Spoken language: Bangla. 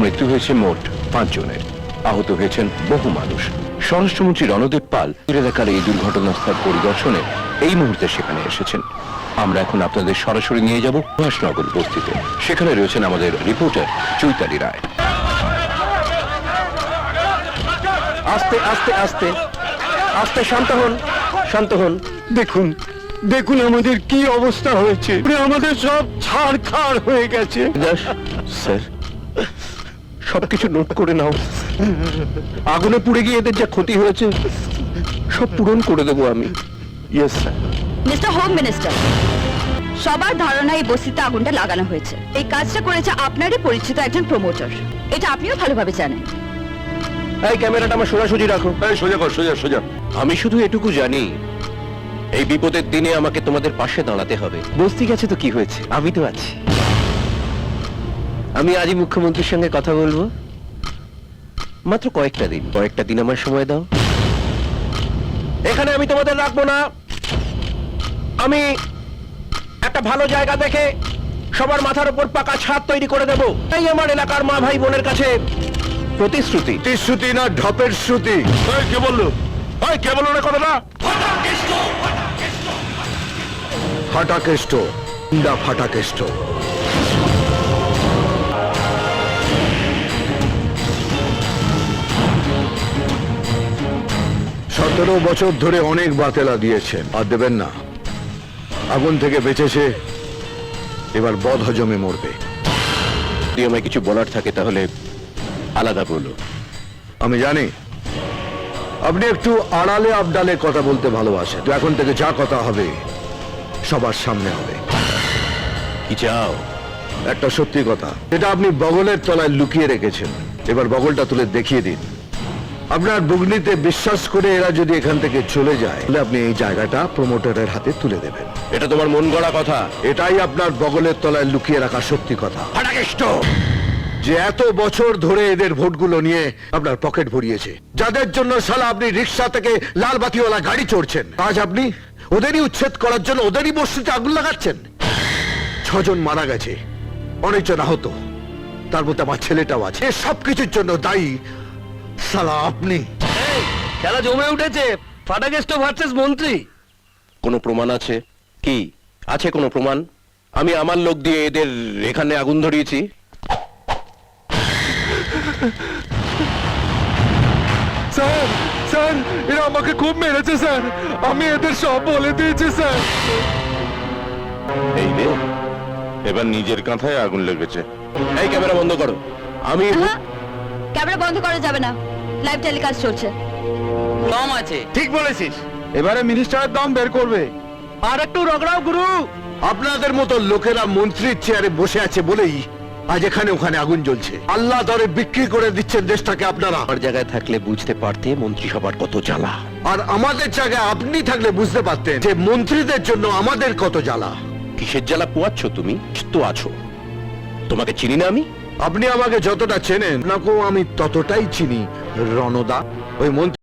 মৃত্যু হয়েছে মোট 5 জনের, আহত হয়েছেন বহু মানুষ। স্বরাষ্ট্রমন্ত্রী রণদেব পাল এলাকার এই দুর্ঘটনাস্থল পরিদর্শনে এই মুহূর্তে সেখানে এসেছেন। আমরা এখন আপনাদের সরাসরি নিয়ে যাব সুভাষনগর বস্তিতে। সেখানে রয়েছেন আমাদের রিপোর্টার চৈতালি রায়। আস্তে আস্তে আস্তে আস্তে, শান্ত হন, শান্ত হন। দেখুন দেখুন আমাদের কি অবস্থা হয়েছে, আমাদের সব ছাড়খাড় হয়ে গেছে। স্যার, সবকিছু নোট করে নাও। আগুনে পুড়ে গিয়ে এদের যা ক্ষতি হয়েছে সব পূরণ করে দেবো আমি। Yes sir. Mister home minister, সবার ধারণা এই বস্তিতে আগুনটা লাগানো হয়েছে। এই কাজটা করেছে আপনারই পরিচিত একজন প্রমোটার, এটা আপনিও ভালোভাবে জানেন। এই ক্যামেরাটা আমার সোজাসুজি রাখো। সোজা কর, সোজা সোজা। আমি শুধু এটুকু জানি, এই বিপদের দিনে আমাকে তোমাদের পাশে দাঁড়াতে হবে। বস্তি গেছে তো কি হয়েছে, আমি তো আছি। আমি আজই মুখ্যমন্ত্রীর সঙ্গে কথা বলবো। মাত্র কয়েকটা দিন আমার সময় দাও। এখানে আমি তোমাদের রাখবো না। আমি একটা ভালো জায়গা দেখে সবার মাথার উপর পাকা ছাদ তৈরি করে দেব। এই আমার এলাকার মা ভাই বোনের কাছে প্রতিশ্রুতি। শ্রুতি না ঢপের শ্রুতি। কে বললো? কে বললো না কথাটা? ফাটাকেষ্ট, ফাটাকেষ্ট। 17 বছর ধরে অনেক বাতেলা দিয়েছেন, আর দেবেন না। আগুন থেকে বেঁচেছে, এবার বদ হজমে মরবে। যদি আমায় কিছু বলার থাকে তাহলে আলাদা বলো। আমি জানি আপনি একটু আড়ালে আবডালে কথা বলতে ভালোবাসেন, তো এখন থেকে যা কথা হবে সবার সামনে হবে। কি চাও? একটা সত্যি কথা, এটা আপনি বগলের তলায় লুকিয়ে রেখেছেন, এবার বগলটা তুলে দেখিয়ে দিন। আপনার বুগনিতে বিশ্বাস করে এরা যদি এখান থেকে চলে যায়, তাহলে আপনি এই জায়গাটা প্রমোটারের হাতে তুলে দেবেন। এটা তোমার মন গড়া কথা। এটাই আপনার বগলের তলায় লুকিয়ে রাখা সত্যি কথা। ফাটাকেষ্ট! যে এত বছর ধরে এদের ভোটগুলো নিয়ে আপনার পকেট ভরিয়েছে, যাদের জন্য শালা আপনি রিক্সা থেকে লাল বাতিওয়ালা গাড়ি চড়ছেন, আজ আপনি ওদেরই উচ্ছেদ করার জন্য ওদেরই বস্তিতে আগুন লাগাচ্ছেন। 6 জন মারা গেছে, অনেকজন আহত, তার মধ্যে আমার ছেলেটাও আছে। সবকিছুর জন্য দায়ী শালা আপনি। খেলা জমে উঠেছে। ফাটাকেষ্ট ভার্সেস মন্ত্রী। কোনো প্রমাণ আছে? কি আছে কোনো প্রমাণ? আমি আমার লোক দিয়ে এদের এখানে আগুন ধরিয়েছি। স্যার, স্যার, এরা আমাকে খুব মেরেছে স্যার, আমি এদের সব বলে দিয়েছি স্যার। এই রে, এবার নিজের কাঁথায় আগুন লেগেছে। এই ক্যামেরা বন্ধ করো। আমি ক্যামেরা বন্ধ করা যাবে না, লাইভ টেলিকাস্ট চলছে। দম আছে। ঠিক বলেছিস, এবারে মিনিস্টারের দম বের করবে। আর একটু রগড়াও গুরু। আপনাদের মতো লোকেরা মন্ত্রীর চেয়ারে বসে আছে বলেই আজ এখানে ওখানে আগুন জ্বলছে। আল্লাহ দরে বিক্রি করে দিচ্ছেন দেশটাকে আপনারা। আমার জায়গায় থাকলে বুঝতে পারতে মন্ত্রিসভার কত জ্বালা। আর আমাদের জায়গায় আপনি থাকলে বুঝতে পারতেন যে মন্ত্রীদের জন্য আমাদের কত জ্বালা। কিসের জ্বালা পোয়াচ্ছ তুমি? তো আছো, তোমাকে চিনি না আমি? আপনি আমাকে যতটা চেনেন, আপনাকেও আমি ততটাই চিনি রণদা। ওই মন্ত্রী